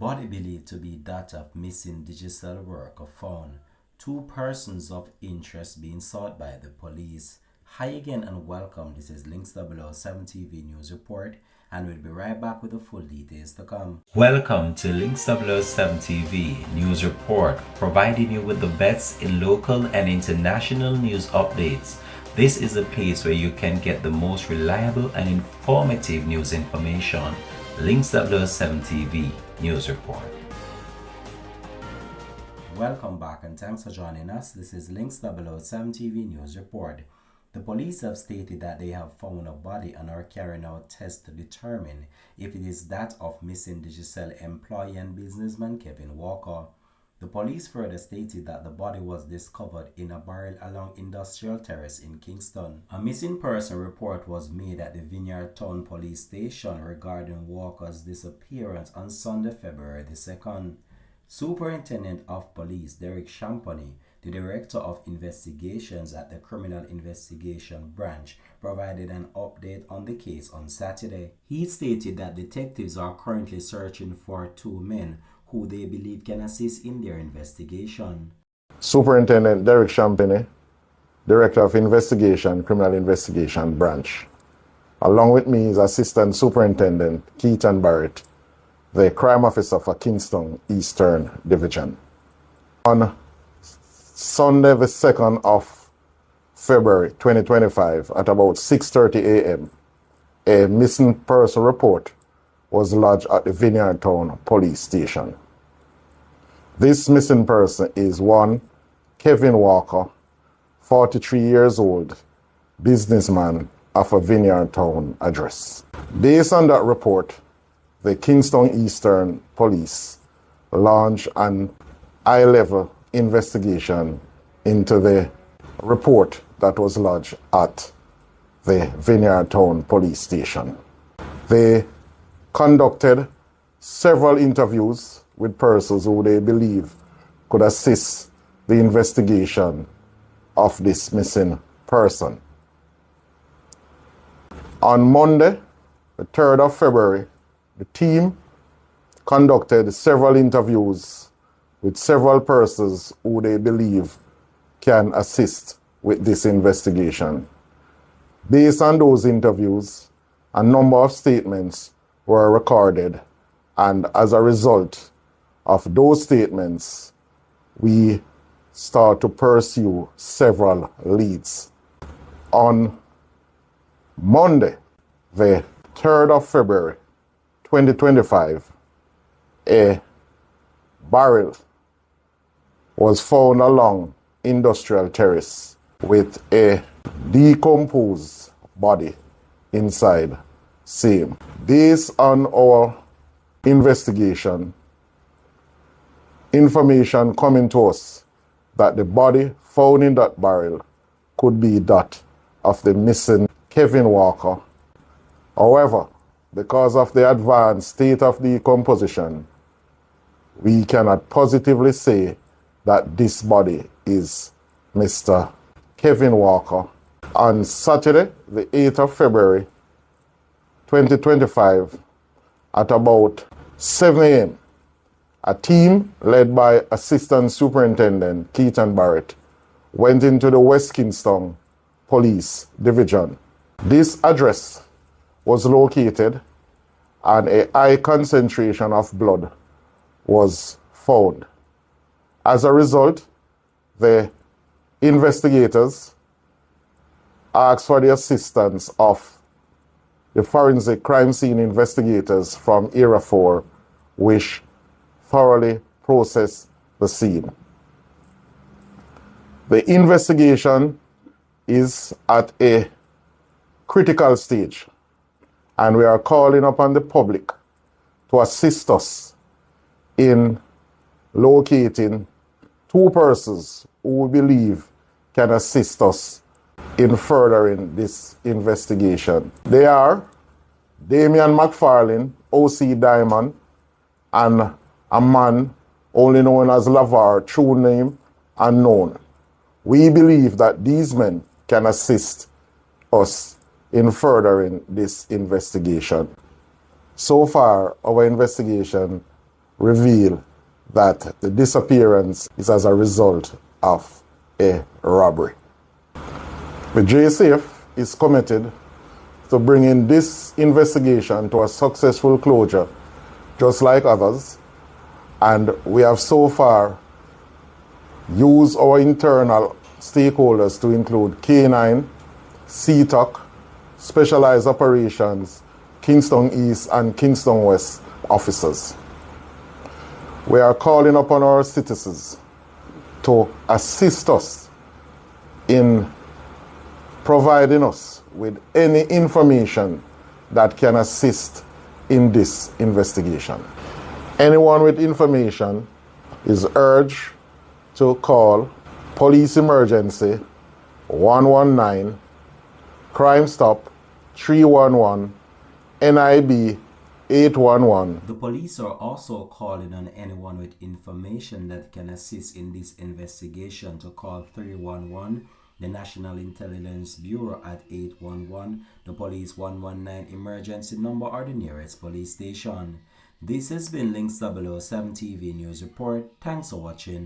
Body believed to be that of missing Digicel worker found. Two persons of interest being sought by the police. Hi again and welcome. This is Links 007 TV News Report, and we'll be right back with the full details to come. Welcome to Links 007 TV News Report, providing you with the best in local and international news updates. This is a place where you can get the most reliable and informative news information. Links 007 TV News Report. Welcome back and thanks for joining us. This is Links 007 TV News Report. The police have stated that they have found a body and are carrying out tests to determine if it is that of missing Digicel employee and businessman Kevin Walker. The police further stated that the body was discovered in a barrel along Industrial Terrace in Kingston. A missing person report was made at the Vineyard Town Police Station regarding Walker's disappearance on Sunday, February the 2nd. Superintendent of Police Derek Champagny, the Director of Investigations at the Criminal Investigation Branch, provided an update on the case on Saturday. He stated that detectives are currently searching for two men who they believe can assist in their investigation. Superintendent Derek Champagny, Director of Investigation, Criminal Investigation Branch. Along with me is Assistant Superintendent Keaton Barrett, the Crime Officer for Kingston Eastern Division. On Sunday the 2nd of February 2025 at about 6:30 a.m., a missing person report was lodged at the Vineyard Town Police Station. This missing person is one Kevin Walker, 43 years old, businessman of a Vineyard Town address. Based on that report, the Kingston Eastern Police launched an high-level investigation into the report that was lodged at the Vineyard Town Police Station. They conducted several interviews with persons who they believe could assist the investigation of this missing person. On Monday, the 3rd of February, the team conducted several interviews with several persons who they believe can assist with this investigation. Based on those interviews, a number of statements were recorded, and as a result of those statements, we start to pursue several leads. On Monday, the 3rd of February 2025, a barrel was found along Industrial Terrace with a decomposed body inside same. Based on our investigation, information coming to us that the body found in that barrel could be that of the missing Kevin Walker. However, because of the advanced state of decomposition, we cannot positively say that this body is Mr. Kevin Walker. On Saturday, the 8th of February 2025, at about 7 a.m., a team led by Assistant Superintendent Keaton Barrett went into the West Kingston Police Division. This address was located and a high concentration of blood was found. As a result, the investigators asked for the assistance of the forensic crime scene investigators from Area 4, which thoroughly processed the scene. The investigation is at a critical stage, and we are calling upon the public to assist us in locating two persons who we believe can assist us in furthering this investigation. They are Damian McFarlane, OC Diamond, and a man only known as Lavar, true name unknown. We believe that these men can assist us in furthering this investigation. So far, our investigation reveal that the disappearance is as a result of a robbery. The JSAF is committed to bringing this investigation to a successful closure, just like others, and we have so far used our internal stakeholders to include K9, CTOC, Specialized Operations, Kingston East and Kingston West officers. We are calling upon our citizens to assist us in providing us with any information that can assist in this investigation. Anyone with information is urged to call Police Emergency 119, Crime Stop 311, NIB 811. The police are also calling on anyone with information that can assist in this investigation to call 311, the National Intelligence Bureau at 811, the Police 119 emergency number or the nearest police station. This has been Links 007 TV News Report. Thanks for watching.